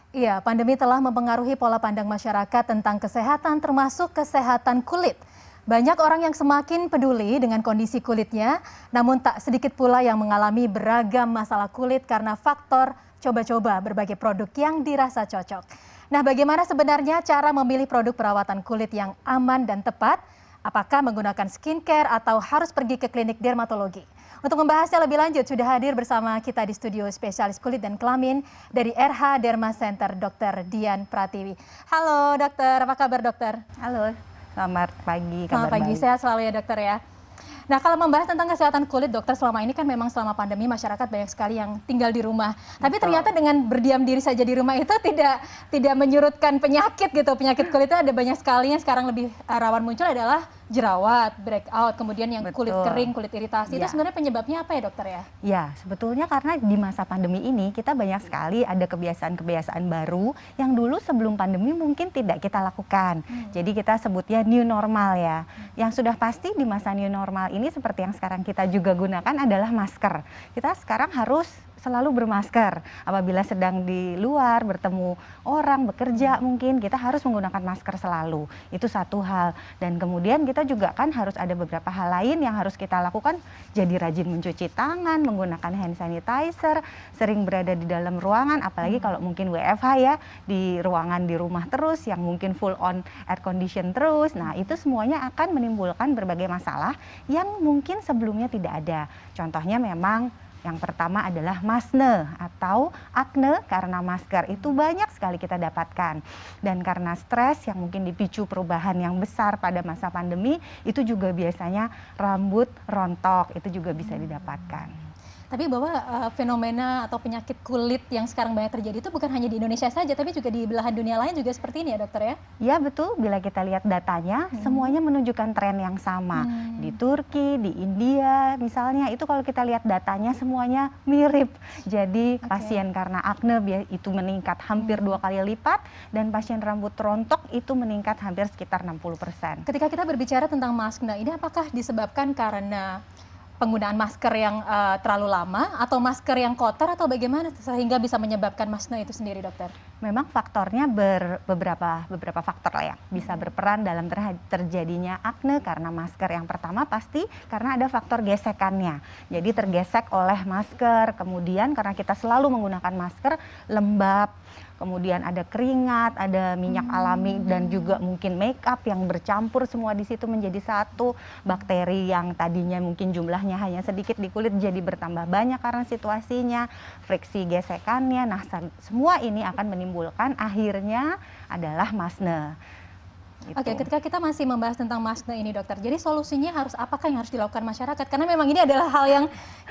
Iya, pandemi telah mempengaruhi pola pandang masyarakat tentang kesehatan termasuk kesehatan kulit. Banyak orang yang semakin peduli dengan kondisi kulitnya, namun tak sedikit pula yang mengalami beragam masalah kulit karena faktor coba-coba berbagai produk yang dirasa cocok. Nah, bagaimana sebenarnya cara memilih produk perawatan kulit yang aman dan tepat? Apakah menggunakan skincare atau harus pergi ke klinik dermatologi? Untuk membahasnya lebih lanjut, sudah hadir bersama kita di studio spesialis kulit dan kelamin dari RH Derma Center, Dr. Dian Pratiwi. Halo dokter, apa kabar dokter? Halo, selamat pagi, Selamat kabar pagi, baik. sehat selalu ya dokter ya. Nah, kalau membahas tentang kesehatan kulit, dokter, selama ini kan memang selama pandemi masyarakat banyak sekali yang tinggal di rumah. Tapi Betul. ternyata dengan berdiam diri saja di rumah itu tidak menyurutkan penyakit gitu. Penyakit kulit itu ada banyak sekali yang sekarang lebih rawan muncul adalah jerawat, breakout, kemudian yang kulit Betul. kering, kulit iritasi. Itu Ya. sebenarnya penyebabnya apa ya dokter ya? Ya, sebetulnya karena di masa pandemi ini kita banyak sekali ada kebiasaan-kebiasaan baru yang dulu sebelum pandemi mungkin tidak kita lakukan. Jadi kita sebutnya new normal ya. Yang sudah pasti di masa new normal ini seperti yang sekarang kita juga gunakan adalah masker. Kita sekarang harus selalu bermasker. Apabila sedang di luar bertemu orang, bekerja mungkin kita harus menggunakan masker selalu. Itu satu hal. Dan kemudian kita juga kan harus ada beberapa hal lain yang harus kita lakukan. Jadi rajin mencuci tangan, menggunakan hand sanitizer, sering berada di dalam ruangan, apalagi kalau mungkin WFH ya, di ruangan di rumah terus, yang mungkin full on air condition terus. Nah, itu semuanya akan menimbulkan berbagai masalah yang mungkin sebelumnya tidak ada. Contohnya memang yang pertama adalah masne atau akne karena masker. Itu banyak sekali kita dapatkan. Dan karena stres yang mungkin dipicu perubahan yang besar pada masa pandemi, itu juga biasanya rambut rontok, itu juga bisa didapatkan. Tapi bahwa fenomena atau penyakit kulit yang sekarang banyak terjadi itu bukan hanya di Indonesia saja, tapi juga di belahan dunia lain juga seperti ini ya dokter ya? Ya betul, bila kita lihat datanya, semuanya menunjukkan tren yang sama. Di Turki, di India misalnya, itu kalau kita lihat datanya semuanya mirip. Jadi pasien karena akne itu meningkat hampir 2 kali lipat, dan pasien rambut rontok itu meningkat hampir sekitar 60%. Ketika kita berbicara tentang masker, ini apakah disebabkan karena penggunaan masker yang terlalu lama atau masker yang kotor atau bagaimana sehingga bisa menyebabkan masker itu sendiri dokter? Memang faktornya beberapa faktor lah ya bisa berperan dalam terjadinya akne karena masker. Yang pertama pasti karena ada faktor gesekannya. Jadi tergesek oleh masker, kemudian karena kita selalu menggunakan masker lembab, kemudian ada keringat, ada minyak alami dan juga mungkin make up yang bercampur semua di situ menjadi satu. Bakteri yang tadinya mungkin jumlahnya hanya sedikit di kulit jadi bertambah banyak karena situasinya, friksi gesekannya. Nah, semua ini akan menimbulkan akhirnya adalah masne. Oke, ketika kita masih membahas tentang masker ini dokter, jadi solusinya apakah yang harus dilakukan masyarakat? Karena memang ini adalah hal yang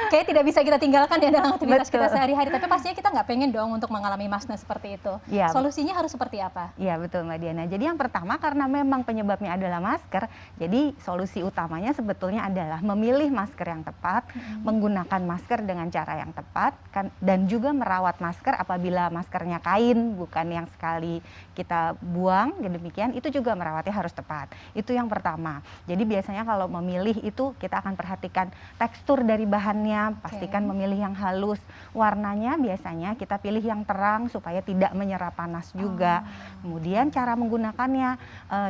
kayak tidak bisa kita tinggalkan ya dalam aktivitas kita sehari-hari. Tapi pastinya kita nggak pengen dong untuk mengalami masker seperti itu. Ya. Solusinya harus seperti apa? Iya betul Mbak Diana. Jadi yang pertama karena memang penyebabnya adalah masker, jadi solusi utamanya sebetulnya adalah memilih masker yang tepat, menggunakan masker dengan cara yang tepat, dan juga merawat masker apabila maskernya kain bukan yang sekali kita buang, demikian itu juga merawatnya harus tepat. Itu yang pertama. Jadi biasanya kalau memilih itu kita akan perhatikan tekstur dari bahannya, pastikan memilih yang halus. Warnanya biasanya kita pilih yang terang supaya tidak menyerap panas juga. Kemudian cara menggunakannya,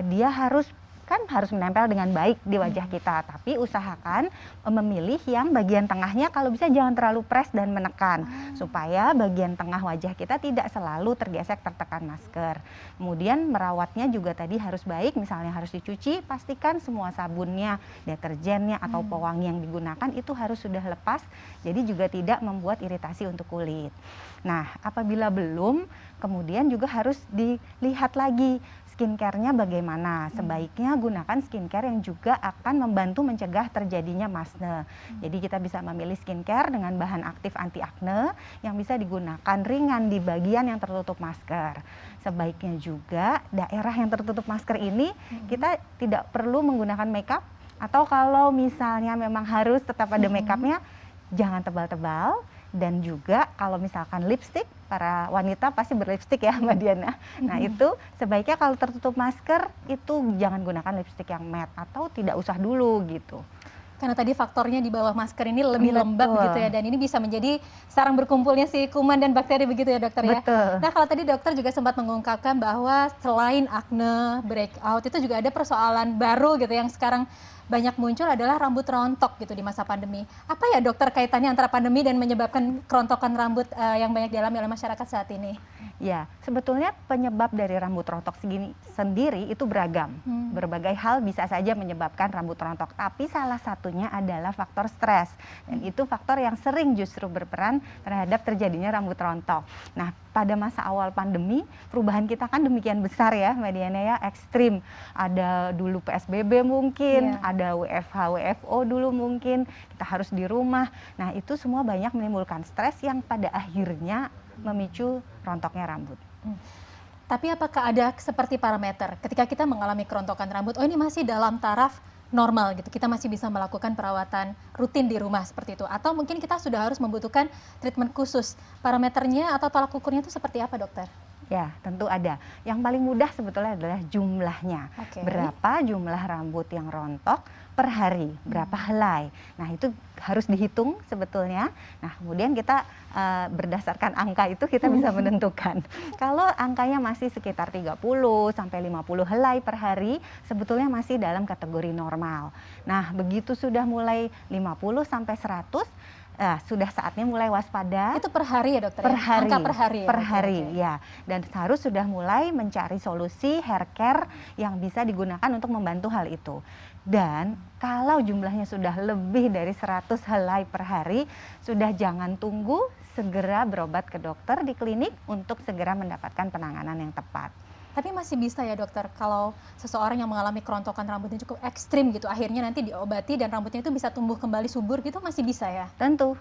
dia harus menempel dengan baik di wajah kita, tapi usahakan memilih yang bagian tengahnya kalau bisa jangan terlalu press dan menekan, supaya bagian tengah wajah kita tidak selalu tergesek tertekan masker. Kemudian merawatnya juga tadi harus baik, misalnya harus dicuci, pastikan semua sabunnya, deterjennya atau pewangi yang digunakan itu harus sudah lepas, jadi juga tidak membuat iritasi untuk kulit. Nah, apabila belum, kemudian juga harus dilihat lagi skincare-nya bagaimana. Sebaiknya gunakan skincare yang juga akan membantu mencegah terjadinya masne. Jadi kita bisa memilih skincare dengan bahan aktif anti akne yang bisa digunakan ringan di bagian yang tertutup masker. Sebaiknya juga daerah yang tertutup masker ini kita tidak perlu menggunakan makeup, atau kalau misalnya memang harus tetap ada makeupnya, jangan tebal-tebal. Dan juga kalau misalkan lipstick, para wanita pasti berlipstick ya Mbak Diana. Nah itu sebaiknya kalau tertutup masker itu jangan gunakan lipstick yang matte atau tidak usah dulu gitu. Karena tadi faktornya di bawah masker ini lebih lembab Betul. gitu ya, dan ini bisa menjadi sarang berkumpulnya si kuman dan bakteri begitu ya dokter ya. Betul. Nah kalau tadi dokter juga sempat mengungkapkan bahwa selain akne, breakout itu juga ada persoalan baru gitu yang sekarang banyak muncul adalah rambut rontok gitu di masa pandemi. Apa ya dokter kaitannya antara pandemi dan menyebabkan kerontokan rambut yang banyak dialami oleh masyarakat saat ini? Ya, sebetulnya penyebab dari rambut rontok sendiri itu beragam. Berbagai hal bisa saja menyebabkan rambut rontok, tapi salah satunya adalah faktor stres. Dan itu faktor yang sering justru berperan terhadap terjadinya rambut rontok. Nah, pada masa awal pandemi, perubahan kita kan demikian besar ya, Mbak Diana ya, ekstrim. Ada dulu PSBB mungkin, ada WFH, WFO dulu mungkin, kita harus di rumah. Nah, itu semua banyak menimbulkan stres yang pada akhirnya memicu rontoknya rambut. Tapi apakah ada seperti parameter ketika kita mengalami kerontokan rambut, oh ini masih dalam taraf normal gitu, kita masih bisa melakukan perawatan rutin di rumah seperti itu, atau mungkin kita sudah harus membutuhkan treatment khusus? Parameternya atau tolak ukurnya itu seperti apa dokter? Ya, tentu ada. Yang paling mudah sebetulnya adalah jumlahnya. Berapa jumlah rambut yang rontok per hari, berapa helai. Nah, itu harus dihitung sebetulnya. Nah, kemudian kita berdasarkan angka itu kita bisa menentukan. Kalau angkanya masih sekitar 30 sampai 50 helai per hari, sebetulnya masih dalam kategori normal. Nah, begitu sudah mulai 50 sampai 100, sudah saatnya mulai waspada. Itu per hari ya dokter? Per hari. Angka per hari ya? Per hari, ya. Dan harus sudah mulai mencari solusi hair care yang bisa digunakan untuk membantu hal itu. Dan kalau jumlahnya sudah lebih dari 100 helai per hari, sudah jangan tunggu, segera berobat ke dokter di klinik untuk segera mendapatkan penanganan yang tepat. Tapi masih bisa ya dokter, kalau seseorang yang mengalami kerontokan rambutnya cukup ekstrim gitu, akhirnya nanti diobati dan rambutnya itu bisa tumbuh kembali subur gitu, masih bisa ya? Tentu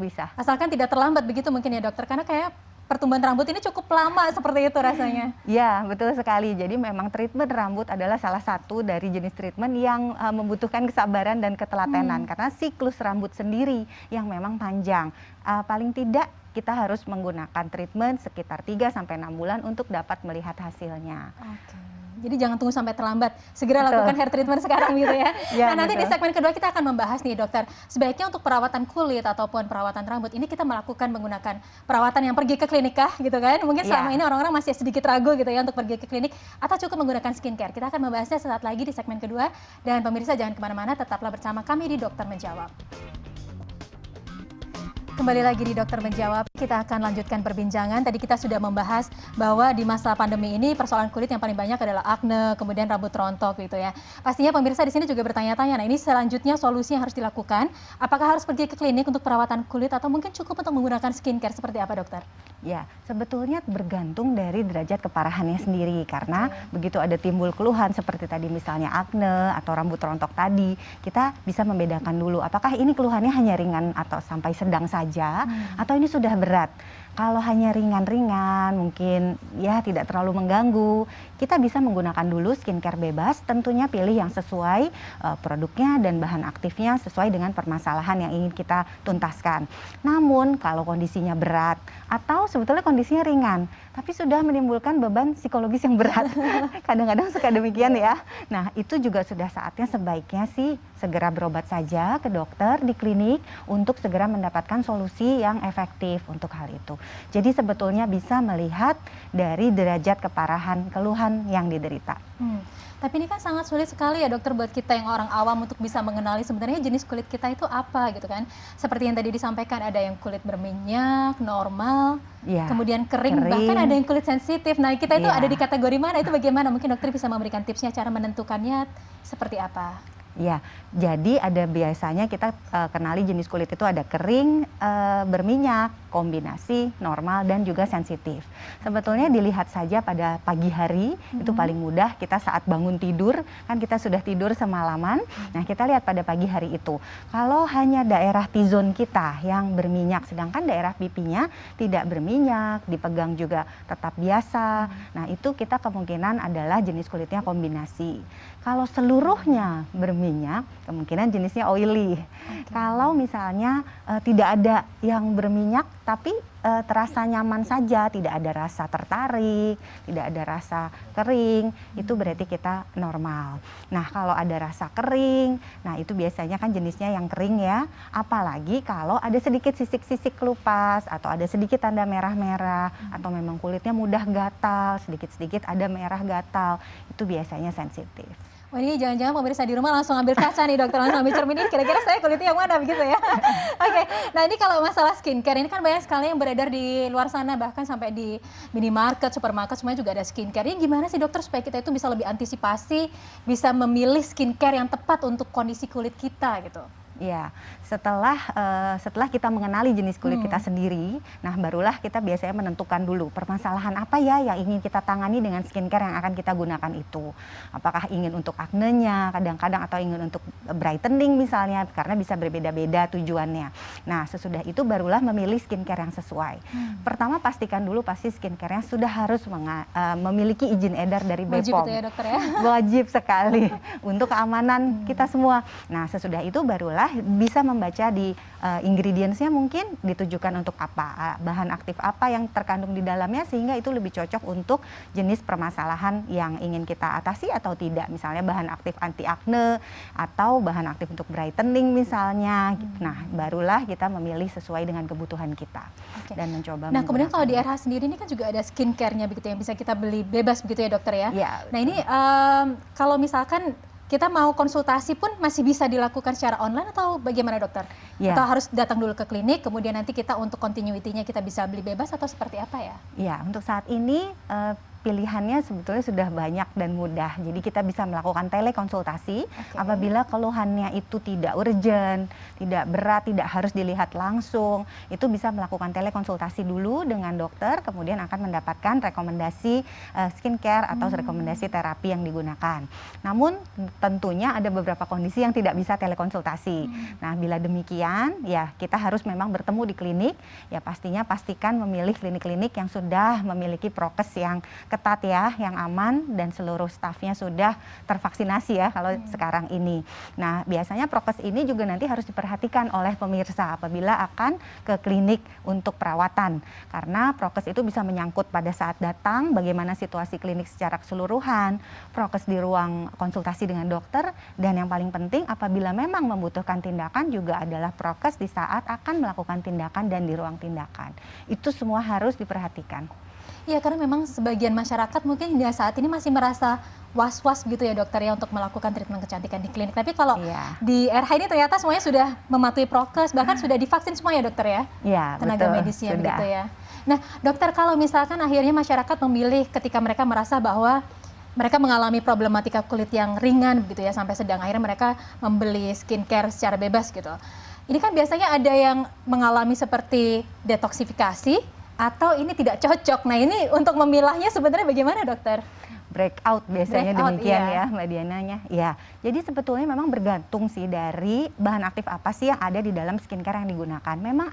bisa. Asalkan tidak terlambat begitu mungkin ya dokter, karena kayak pertumbuhan rambut ini cukup lama seperti itu rasanya. Ya, betul sekali. Jadi memang treatment rambut adalah salah satu dari jenis treatment yang membutuhkan kesabaran dan ketelatenan. Karena siklus rambut sendiri yang memang panjang. Paling tidak kita harus menggunakan treatment sekitar 3-6 bulan untuk dapat melihat hasilnya. Oke. Jadi jangan tunggu sampai terlambat, segera lakukan hair treatment sekarang gitu ya. Nah nanti di segmen kedua kita akan membahas nih dokter, sebaiknya untuk perawatan kulit ataupun perawatan rambut ini kita melakukan menggunakan perawatan yang pergi ke klinik kah gitu kan. Mungkin selama ini orang-orang masih sedikit ragu gitu ya untuk pergi ke klinik, atau cukup menggunakan skincare. Kita akan membahasnya sesaat lagi di segmen kedua, dan pemirsa jangan kemana-mana, tetaplah bersama kami di Dokter Menjawab. Kembali lagi di Dokter Menjawab, kita akan lanjutkan perbincangan. Tadi kita sudah membahas bahwa di masa pandemi ini persoalan kulit yang paling banyak adalah akne, kemudian rambut rontok gitu ya. Pastinya pemirsa di sini juga bertanya-tanya, nah ini selanjutnya solusi yang harus dilakukan. Apakah harus pergi ke klinik untuk perawatan kulit atau mungkin cukup untuk menggunakan skincare, seperti apa dokter? Ya, sebetulnya bergantung dari derajat keparahannya sendiri. Karena begitu ada timbul keluhan seperti tadi misalnya akne atau rambut rontok tadi, kita bisa membedakan dulu apakah ini keluhannya hanya ringan atau sampai sedang saja, atau ini sudah berat. Kalau hanya ringan-ringan, mungkin ya tidak terlalu mengganggu, kita bisa menggunakan dulu skincare bebas, tentunya pilih yang sesuai produknya dan bahan aktifnya sesuai dengan permasalahan yang ingin kita tuntaskan. Namun kalau kondisinya berat atau sebetulnya kondisinya ringan, tapi sudah menimbulkan beban psikologis yang berat, kadang-kadang suka demikian ya. Nah, itu juga sudah saatnya sebaiknya sih segera berobat saja ke dokter di klinik untuk segera mendapatkan solusi yang efektif untuk hal itu. Jadi sebetulnya bisa melihat dari derajat keparahan keluhan yang diderita. Tapi ini kan sangat sulit sekali ya dokter buat kita yang orang awam untuk bisa mengenali sebenarnya jenis kulit kita itu apa gitu kan. Seperti yang tadi disampaikan, ada yang kulit berminyak, normal, kemudian kering, bahkan ada yang kulit sensitif. Nah kita itu ada di kategori mana, itu bagaimana? Mungkin dokter bisa memberikan tipsnya cara menentukannya seperti apa? Ya, jadi ada biasanya kita kenali jenis kulit itu ada kering, berminyak, kombinasi, normal, dan juga sensitif. Sebetulnya dilihat saja pada pagi hari, itu paling mudah. Kita saat bangun tidur, kan kita sudah tidur semalaman, nah kita lihat pada pagi hari itu. Kalau hanya daerah T-zone kita yang berminyak, sedangkan daerah pipinya tidak berminyak, dipegang juga tetap biasa, nah itu kita kemungkinan adalah jenis kulitnya kombinasi. Kalau seluruhnya berminyak, berminyak, kemungkinan jenisnya oily. Kalau misalnya tidak ada yang berminyak tapi terasa nyaman saja, tidak ada rasa tertarik, tidak ada rasa kering, itu berarti kita normal. Nah, kalau ada rasa kering, nah itu biasanya kan jenisnya yang kering ya. Apalagi kalau ada sedikit sisik-sisik kelupas atau ada sedikit tanda merah-merah atau memang kulitnya mudah gatal, sedikit-sedikit ada merah gatal, itu biasanya sensitif. Wah, ini jangan-jangan pemirsa di rumah langsung ambil kaca nih dokter, langsung ambil cermin ini, kira-kira saya kulitnya yang mana begitu ya. Oke, nah ini kalau masalah skincare ini kan banyak sekali yang beredar di luar sana, bahkan sampai di minimarket, supermarket semuanya juga ada skincare. Ini gimana sih dokter supaya kita itu bisa lebih antisipasi, bisa memilih skincare yang tepat untuk kondisi kulit kita gitu? Ya, setelah kita mengenali jenis kulit kita sendiri, nah barulah kita biasanya menentukan dulu permasalahan apa ya yang ingin kita tangani dengan skincare yang akan kita gunakan itu. Apakah ingin untuk aknenya, kadang-kadang atau ingin untuk brightening misalnya, karena bisa berbeda-beda tujuannya. Nah, sesudah itu barulah memilih skincare yang sesuai. Pertama pastikan dulu pasti skincare-nya sudah harus memiliki izin edar dari BPOM. Wajib itu ya dokter ya? Wajib sekali untuk keamanan kita semua. Nah, sesudah itu barulah bisa membaca di ingredients-nya, mungkin ditujukan untuk apa, bahan aktif apa yang terkandung di dalamnya, sehingga itu lebih cocok untuk jenis permasalahan yang ingin kita atasi atau tidak. Misalnya bahan aktif anti akne atau bahan aktif untuk brightening misalnya. Nah, barulah kita memilih sesuai dengan kebutuhan kita dan mencoba. Nah, kemudian kalau di RH sendiri ini kan juga ada skincare-nya begitu yang bisa kita beli bebas begitu ya dokter ya? Ya, nah ini kalau misalkan kita mau konsultasi pun masih bisa dilakukan secara online atau bagaimana dokter? Ya. Atau harus datang dulu ke klinik, kemudian nanti kita untuk continuity-nya kita bisa beli bebas atau seperti apa ya? Ya, untuk saat ini pilihannya sebetulnya sudah banyak dan mudah. Jadi kita bisa melakukan telekonsultasi apabila keluhannya itu tidak urgent, tidak berat, tidak harus dilihat langsung. Itu bisa melakukan telekonsultasi dulu dengan dokter, kemudian akan mendapatkan rekomendasi skincare atau rekomendasi terapi yang digunakan. Namun tentunya ada beberapa kondisi yang tidak bisa telekonsultasi. Nah, bila demikian ya kita harus memang bertemu di klinik. Ya pastikan memilih klinik-klinik yang sudah memiliki prokes yang ketat ya, yang aman dan seluruh stafnya sudah tervaksinasi ya kalau sekarang ini. Nah, biasanya prokes ini juga nanti harus diperhatikan oleh pemirsa apabila akan ke klinik untuk perawatan. Karena prokes itu bisa menyangkut pada saat datang, bagaimana situasi klinik secara keseluruhan, prokes di ruang konsultasi dengan dokter, dan yang paling penting apabila memang membutuhkan tindakan juga adalah prokes di saat akan melakukan tindakan dan di ruang tindakan. Itu semua harus diperhatikan. Iya, karena memang sebagian masyarakat mungkin hingga saat ini masih merasa was-was gitu ya dokter ya untuk melakukan treatment kecantikan di klinik. Tapi kalau di RH ini ternyata semuanya sudah mematuhi prokes, bahkan sudah divaksin semua ya dokter ya? Iya, tenaga medisnya begitu ya. Nah dokter, kalau misalkan akhirnya masyarakat memilih ketika mereka merasa bahwa mereka mengalami problematika kulit yang ringan begitu ya sampai sedang, akhirnya mereka membeli skincare secara bebas gitu. Ini kan biasanya ada yang mengalami seperti detoksifikasi atau ini tidak cocok. Nah, ini untuk memilahnya sebenarnya bagaimana dokter? Breakout biasanya Breakout, demikian iya. ya Mbak Diananya. Ya, jadi sebetulnya memang bergantung sih dari bahan aktif apa sih yang ada di dalam skincare yang digunakan. Memang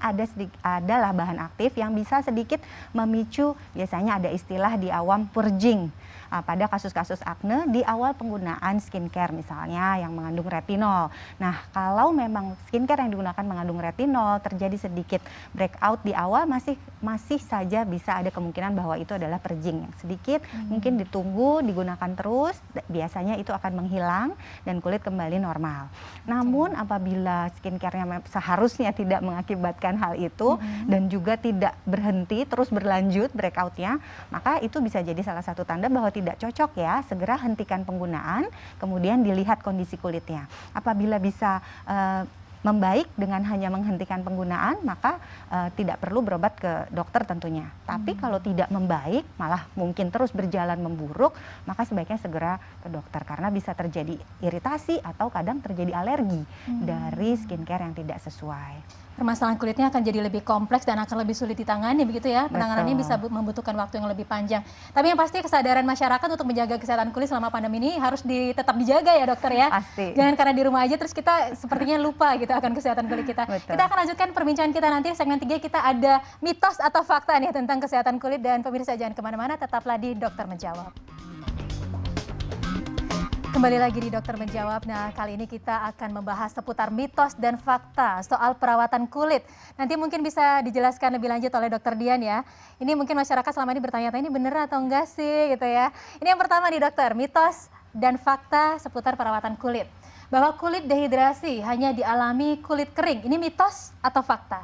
adalah bahan aktif yang bisa sedikit memicu, biasanya ada istilah di awam purging. Pada kasus-kasus akne di awal penggunaan skincare misalnya yang mengandung retinol. Nah, kalau memang skincare yang digunakan mengandung retinol, terjadi sedikit breakout di awal, masih saja bisa ada kemungkinan bahwa itu adalah purging yang sedikit, mungkin ditunggu, digunakan terus, biasanya itu akan menghilang dan kulit kembali normal. Namun apabila skincare-nya seharusnya tidak mengakibatkan hal itu dan juga tidak berhenti, terus berlanjut breakout-nya, maka itu bisa jadi salah satu tanda bahwa tidak cocok ya, segera hentikan penggunaan, kemudian dilihat kondisi kulitnya. Apabila bisa membaik dengan hanya menghentikan penggunaan, maka tidak perlu berobat ke dokter tentunya. Tapi kalau tidak membaik, malah mungkin terus berjalan memburuk, maka sebaiknya segera ke dokter karena bisa terjadi iritasi atau kadang terjadi alergi dari skincare yang tidak sesuai. Permasalahan kulitnya akan jadi lebih kompleks dan akan lebih sulit ditangani begitu ya. Penanganannya bisa membutuhkan waktu yang lebih panjang. Tapi yang pasti kesadaran masyarakat untuk menjaga kesehatan kulit selama pandemi ini harus tetap dijaga ya dokter ya. Pasti. Jangan karena di rumah aja terus kita sepertinya lupa gitu akan kesehatan kulit kita. Betul. Kita akan lanjutkan perbincangan kita nanti segmen 3, kita ada mitos atau fakta nih tentang kesehatan kulit, dan pemirsa jangan kemana-mana, tetaplah di Dokter Menjawab. Kembali lagi di Dokter Menjawab. Nah, kali ini kita akan membahas seputar mitos dan fakta soal perawatan kulit. Nanti mungkin bisa dijelaskan lebih lanjut oleh Dokter Dian ya. Ini mungkin masyarakat selama ini bertanya-tanya ini bener atau enggak sih gitu ya. Ini yang pertama nih dokter, mitos dan fakta seputar perawatan kulit. Bahwa kulit dehidrasi hanya dialami kulit kering. Ini mitos atau fakta?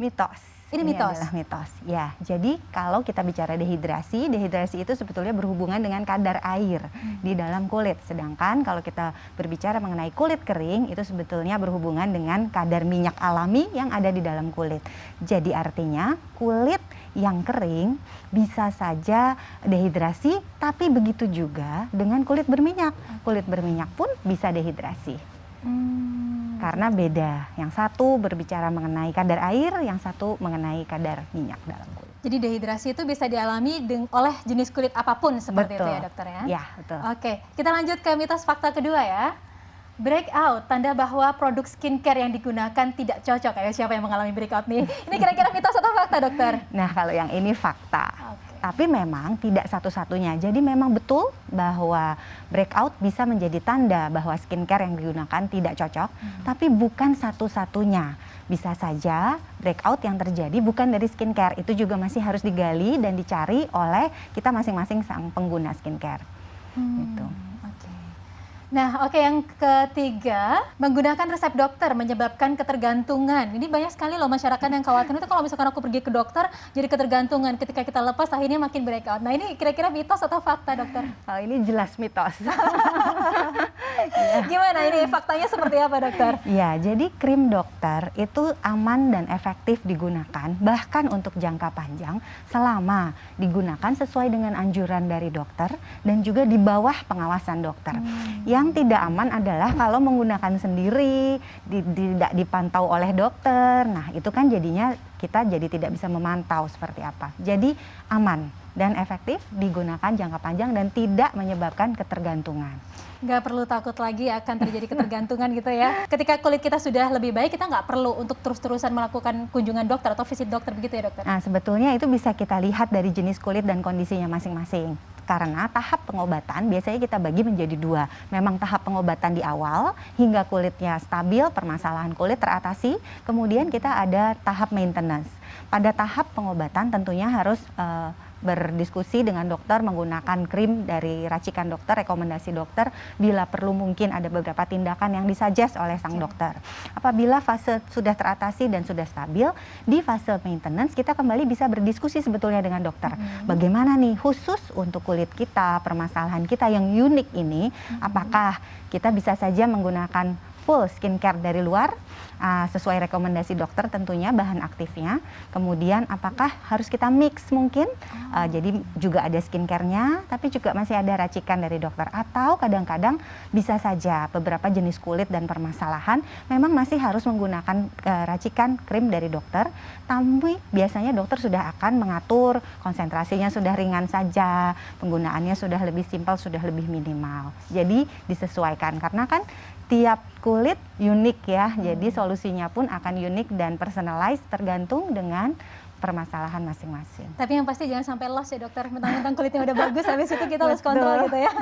Mitos. Ini mitos? Adalah mitos. Ya, jadi kalau kita bicara dehidrasi, dehidrasi itu sebetulnya berhubungan dengan kadar air di dalam kulit. Sedangkan kalau kita berbicara mengenai kulit kering, itu sebetulnya berhubungan dengan kadar minyak alami yang ada di dalam kulit. Jadi artinya kulit yang kering bisa saja dehidrasi, tapi begitu juga dengan kulit berminyak. Kulit berminyak pun bisa dehidrasi. Karena beda, yang satu berbicara mengenai kadar air, yang satu mengenai kadar minyak dalam kulit. Jadi dehidrasi itu bisa dialami oleh jenis kulit apapun seperti Betul. itu ya dokter ya? Ya, betul. Oke, kita lanjut ke mitos fakta kedua ya. Breakout, tanda bahwa produk skincare yang digunakan tidak cocok. Ayo siapa yang mengalami breakout nih? Ini kira-kira mitos atau fakta dokter? Nah, kalau yang ini fakta. Oke. Tapi memang tidak satu-satunya. Jadi memang betul bahwa breakout bisa menjadi tanda bahwa skincare yang digunakan tidak cocok, tapi bukan satu-satunya. Bisa saja breakout yang terjadi bukan dari skincare. Itu juga masih harus digali dan dicari oleh kita masing-masing sang pengguna skincare. Gitu. Nah, oke, yang ketiga, menggunakan resep dokter menyebabkan ketergantungan. Ini banyak sekali loh masyarakat yang khawatir itu kalau misalkan aku pergi ke dokter jadi ketergantungan, ketika kita lepas akhirnya makin breakout. Nah, ini kira-kira mitos atau fakta dokter? Oh, ini jelas mitos. Gimana ini faktanya seperti apa dokter? Ya, jadi krim dokter itu aman dan efektif digunakan bahkan untuk jangka panjang selama digunakan sesuai dengan anjuran dari dokter dan juga di bawah pengawasan dokter. Yang tidak aman adalah kalau menggunakan sendiri, tidak dipantau oleh dokter. Nah, itu kan jadinya kita jadi tidak bisa memantau seperti apa. Jadi aman dan efektif digunakan jangka panjang dan tidak menyebabkan ketergantungan. Nggak perlu takut lagi akan terjadi ketergantungan gitu ya. Ketika kulit kita sudah lebih baik, kita nggak perlu untuk terus-terusan melakukan kunjungan dokter atau visit dokter begitu ya dokter? Nah, sebetulnya itu bisa kita lihat dari jenis kulit dan kondisinya masing-masing. Karena tahap pengobatan biasanya kita bagi menjadi dua. Memang tahap pengobatan di awal hingga kulitnya stabil, permasalahan kulit teratasi. Kemudian kita ada tahap maintenance. Pada tahap pengobatan tentunya harus berdiskusi dengan dokter menggunakan krim dari racikan dokter, rekomendasi dokter. Bila perlu mungkin ada beberapa tindakan yang disuggest oleh sang dokter. Apabila fase sudah teratasi dan sudah stabil, di fase maintenance kita kembali bisa berdiskusi sebetulnya dengan dokter. Bagaimana nih khusus untuk kulit kita, permasalahan kita yang unik ini, apakah kita bisa saja menggunakan full skincare dari luar sesuai rekomendasi dokter tentunya bahan aktifnya. Kemudian apakah harus kita mix mungkin, jadi juga ada skincare-nya tapi juga masih ada racikan dari dokter. Atau kadang-kadang bisa saja beberapa jenis kulit dan permasalahan memang masih harus menggunakan racikan krim dari dokter, tapi biasanya dokter sudah akan mengatur konsentrasinya sudah ringan saja, penggunaannya sudah lebih simpel, sudah lebih minimal. Jadi disesuaikan karena kan tiap kulit unik ya, jadi solusinya pun akan unik dan personalized tergantung dengan permasalahan masing-masing. Tapi yang pasti jangan sampai loss ya dokter, mentang-mentang kulitnya udah bagus, habis itu kita lost control gitu ya.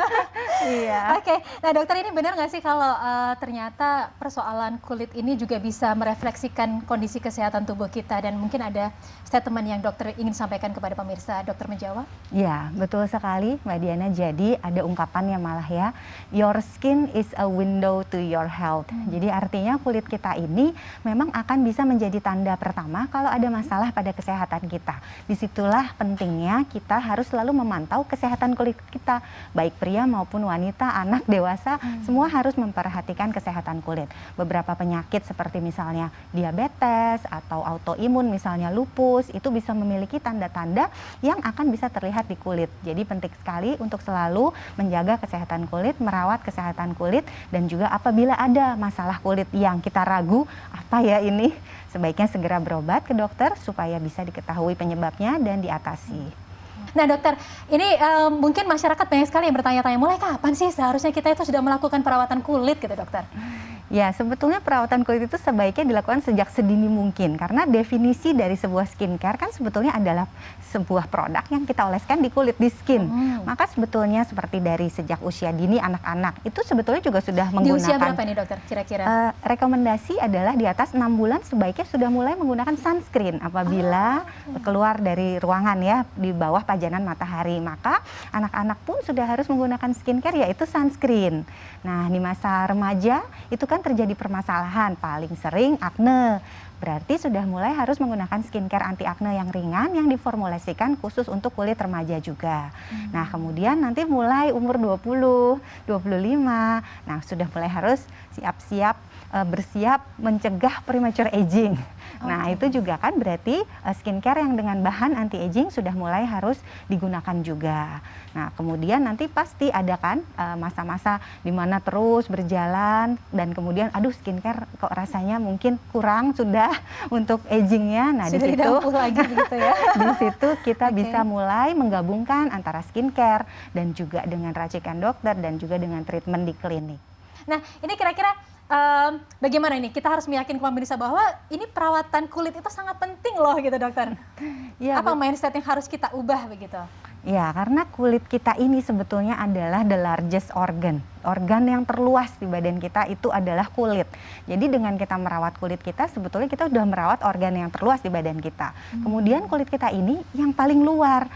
Iya. Oke, nah dokter ini benar nggak sih kalau ternyata persoalan kulit ini juga bisa merefleksikan kondisi kesehatan tubuh kita dan mungkin ada statement yang dokter ingin sampaikan kepada pemirsa Dokter Menjawab? Ya, betul sekali Mbak Diana. Jadi ada ungkapannya malah ya, your skin is a window to your health. Jadi artinya kulit kita ini memang akan bisa menjadi tanda pertama kalau ada masalah pada kesehatan kita. Disitulah pentingnya kita harus selalu memantau kesehatan kulit kita, baik pria maupun wanita, anak, dewasa, semua harus memperhatikan kesehatan kulit. Beberapa penyakit seperti misalnya diabetes atau autoimun, misalnya lupus, itu bisa memiliki tanda-tanda yang akan bisa terlihat di kulit. Jadi penting sekali untuk selalu menjaga kesehatan kulit, merawat kesehatan kulit, dan juga apabila ada masalah kulit yang kita ragu, apa ya ini, sebaiknya segera berobat ke dokter supaya bisa diketahui penyebabnya dan diatasi. Nah dokter, ini mungkin masyarakat banyak sekali yang bertanya-tanya, mulai kapan sih seharusnya kita itu sudah melakukan perawatan kulit gitu dokter? Ya, sebetulnya perawatan kulit itu sebaiknya dilakukan sejak sedini mungkin karena definisi dari sebuah skincare kan sebetulnya adalah sebuah produk yang kita oleskan di kulit, di skin. Maka sebetulnya seperti dari sejak usia dini anak-anak itu sebetulnya juga sudah Di usia menggunakan. berapa nih dokter kira-kira? Rekomendasi adalah di atas 6 bulan sebaiknya sudah mulai menggunakan sunscreen apabila keluar dari ruangan ya di bawah pajanan matahari. Maka anak-anak pun sudah harus menggunakan skincare yaitu sunscreen. Nah, di masa remaja itu kan terjadi permasalahan paling sering akne. Berarti sudah mulai harus menggunakan skincare anti akne yang ringan yang diformulasikan khusus untuk kulit remaja juga. Nah, kemudian nanti mulai umur 20, 25, nah sudah mulai harus siap-siap bersiap mencegah premature aging. Nah, itu juga kan berarti skincare yang dengan bahan anti aging sudah mulai harus digunakan juga. Nah, kemudian nanti pasti ada kan masa-masa di mana terus berjalan dan kemudian aduh skincare kok rasanya mungkin kurang sudah untuk agingnya. Nah, Sudah di situ didampuh lagi gitu ya. di situ kita bisa mulai menggabungkan antara skincare dan juga dengan racikan dokter dan juga dengan treatment di klinik. Nah, ini kira-kira bagaimana ini? Kita harus meyakinkan pemirsa bahwa ini perawatan kulit itu sangat penting loh gitu dokter. Ya, Apa mindset yang harus kita ubah begitu? ya, karena kulit kita ini sebetulnya adalah the largest organ. Organ yang terluas di badan kita itu adalah kulit. Jadi dengan kita merawat kulit kita, sebetulnya kita sudah merawat organ yang terluas di badan kita. Kemudian kulit kita ini yang paling luar,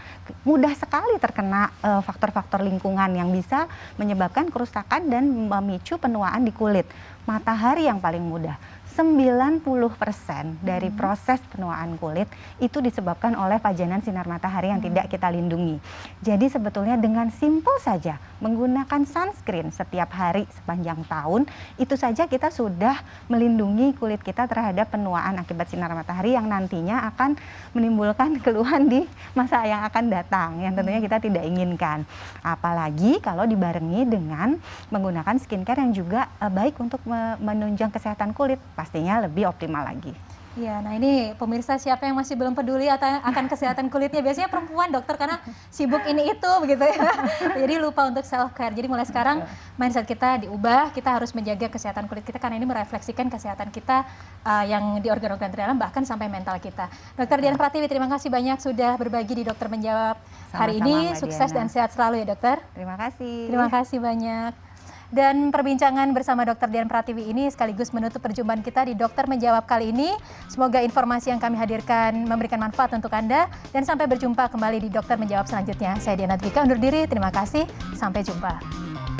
mudah sekali terkena faktor-faktor lingkungan yang bisa menyebabkan kerusakan dan memicu penuaan di kulit. Matahari yang paling mudah. 90% dari proses penuaan kulit itu disebabkan oleh pajanan sinar matahari yang tidak kita lindungi. Jadi sebetulnya dengan simpel saja menggunakan sunscreen setiap hari sepanjang tahun, itu saja kita sudah melindungi kulit kita terhadap penuaan akibat sinar matahari yang nantinya akan menimbulkan keluhan di masa yang akan datang, yang tentunya kita tidak inginkan. Apalagi kalau dibarengi dengan menggunakan skincare yang juga baik untuk menunjang kesehatan kulit, pastinya lebih optimal lagi. Ya, nah ini pemirsa siapa yang masih belum peduli akan kesehatan kulitnya, biasanya perempuan dokter karena sibuk ini itu begitu ya. Jadi lupa untuk self care. Jadi mulai sekarang mindset kita diubah, kita harus menjaga kesehatan kulit kita karena ini merefleksikan kesehatan kita yang di organ-organ dalam bahkan sampai mental kita. Dokter Dian Pratiwi, terima kasih banyak sudah berbagi di Dokter Menjawab hari ini. Sukses dan sehat selalu ya dokter. Terima kasih. Terima kasih banyak. Dan perbincangan bersama Dr. Dian Pratiwi ini sekaligus menutup perjumpaan kita di Dokter Menjawab kali ini. Semoga informasi yang kami hadirkan memberikan manfaat untuk Anda. Dan sampai berjumpa kembali di Dokter Menjawab selanjutnya. Saya Diana Dwika undur diri, terima kasih, sampai jumpa.